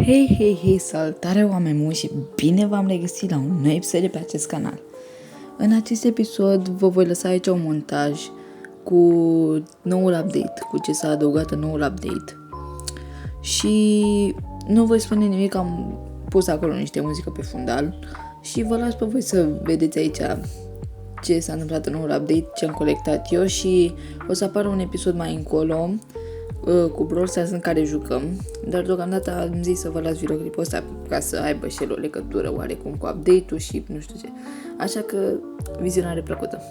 Hei, salutare oameni buni și bine v-am regăsit la un nou episod de pe acest canal. În acest episod vă voi lăsa aici un montaj cu noul update, cu ce s-a adăugat în noul update. Și nu voi spune nimic, am pus acolo niște muzică pe fundal și vă las pe voi să vedeți aici ce s-a întâmplat în noul update, ce am colectat eu și o să apară un episod mai încolo cu Brawl Stars în care jucăm, dar deocamdată am zis să vă las videoclipul ăsta ca să aibă și el o legătură oarecum cu update-ul și nu știu ce. Așa că vizionare plăcută!